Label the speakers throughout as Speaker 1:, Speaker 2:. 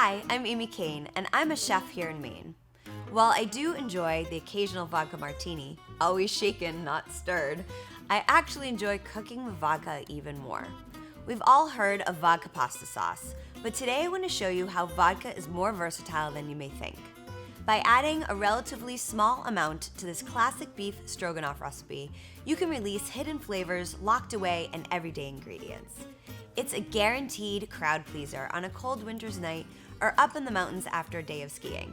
Speaker 1: Hi, I'm Amy Kayne, and I'm a chef here in Maine. While I do enjoy the occasional vodka martini, always shaken, not stirred, I actually enjoy cooking with vodka even more. We've all heard of vodka pasta sauce, but today I want to show you how vodka is more versatile than you may think. By adding a relatively small amount to this classic beef stroganoff recipe, you can release hidden flavors locked away in everyday ingredients. It's a guaranteed crowd pleaser on a cold winter's night or up in the mountains after a day of skiing.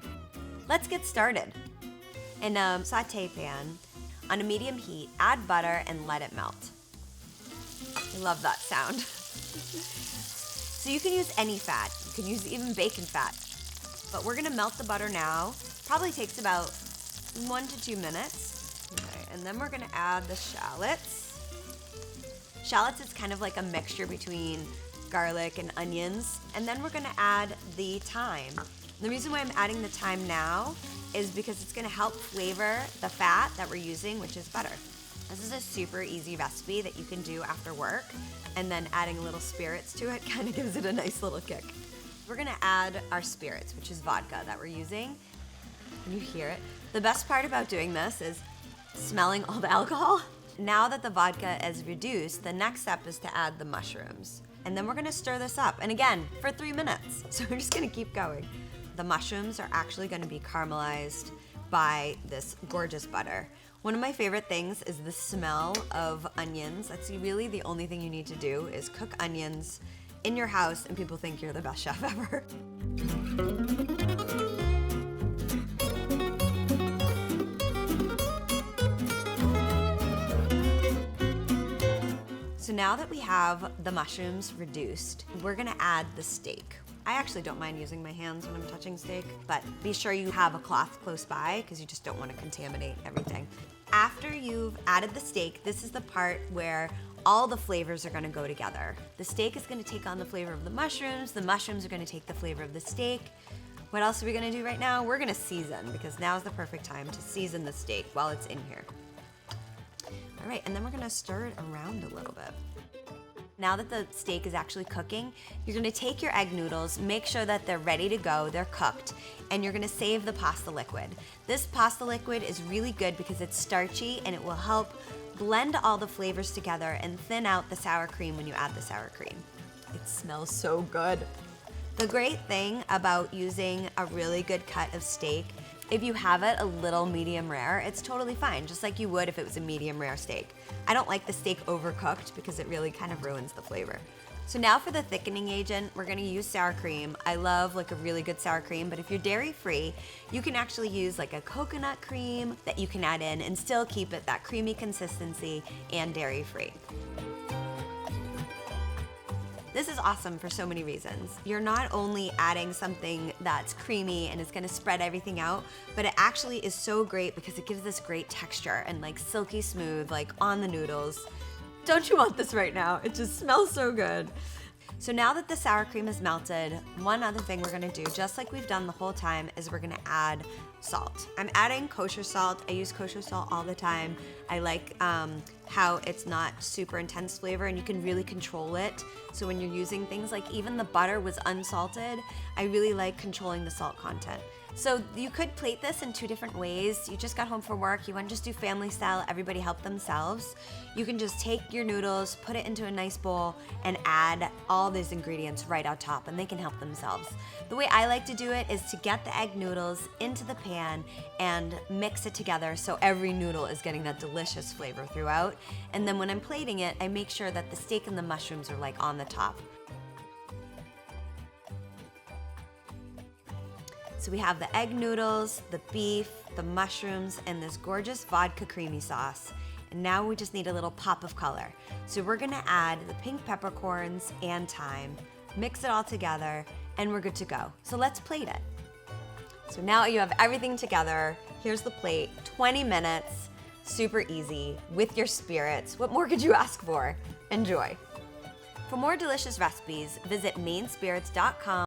Speaker 1: Let's get started. In a sauté pan, on a medium heat, add butter and let it melt. I love that sound. So you can use any fat. You can use even bacon fat. But we're gonna melt the butter now. Probably takes about 1 to 2 minutes. Okay, and then we're gonna add the shallots. Shallots is kind of like a mixture between garlic and onions. And then we're gonna add the thyme. The reason why I'm adding the thyme now is because it's gonna help flavor the fat that we're using, which is butter. This is a super easy recipe that you can do after work, and then adding a little spirits to it kind of gives it a nice little kick. We're gonna add our spirits, which is vodka that we're using. Can you hear it? The best part about doing this is smelling all the alcohol. Now that the vodka is reduced, the next step is to add the mushrooms. And then we're gonna stir this up, and again, for 3 minutes. So we're just gonna keep going. The mushrooms are actually gonna be caramelized by this gorgeous butter. One of my favorite things is the smell of onions. That's really the only thing you need to do is cook onions in your house and people think you're the best chef ever. So now that we have the mushrooms reduced, we're gonna add the steak. I actually don't mind using my hands when I'm touching steak, but be sure you have a cloth close by because you just don't want to contaminate everything. After you've added the steak, this is the part where all the flavors are gonna go together. The steak is gonna take on the flavor of the mushrooms are gonna take the flavor of the steak. What else are we gonna do right now? We're gonna season, because now is the perfect time to season the steak while it's in here. All right, and then we're gonna stir it around a little bit. Now that the steak is actually cooking, you're gonna take your egg noodles, make sure that they're ready to go, they're cooked, and you're gonna save the pasta liquid. This pasta liquid is really good because it's starchy and it will help blend all the flavors together and thin out the sour cream when you add the sour cream. It smells so good. The great thing about using a really good cut of steak, if you have it a little medium rare, it's totally fine, just like you would if it was a medium rare steak. I don't like the steak overcooked because it really kind of ruins the flavor. So now for the thickening agent, we're gonna use sour cream. I love like a really good sour cream, but if you're dairy free, you can actually use like a coconut cream that you can add in and still keep it that creamy consistency and dairy free. This is awesome for so many reasons. You're not only adding something that's creamy and is gonna spread everything out, but it actually is so great because it gives this great texture and like silky smooth, like on the noodles. Don't you want this right now? It just smells so good. So now that the sour cream is melted, one other thing we're gonna do, just like we've done the whole time, is we're gonna add salt. I'm adding kosher salt. I use kosher salt all the time. I like how it's not super intense flavor and you can really control it. So when you're using things like even the butter was unsalted, I really like controlling the salt content. So you could plate this in 2 different ways. You just got home from work, you want to just do family style, everybody help themselves. You can just take your noodles, put it into a nice bowl, and add all these ingredients right on top, and they can help themselves. The way I like to do it is to get the egg noodles into the pan and mix it together so every noodle is getting that delicious flavor throughout. And then when I'm plating it, I make sure that the steak and the mushrooms are like on the top. So we have the egg noodles, the beef, the mushrooms, and this gorgeous vodka creamy sauce. And now we just need a little pop of color. So we're gonna add the pink peppercorns and thyme, mix it all together, and we're good to go. So let's plate it. So now you have everything together. Here's the plate, 20 minutes, super easy, with your spirits. What more could you ask for? Enjoy. For more delicious recipes, visit mainespirits.com.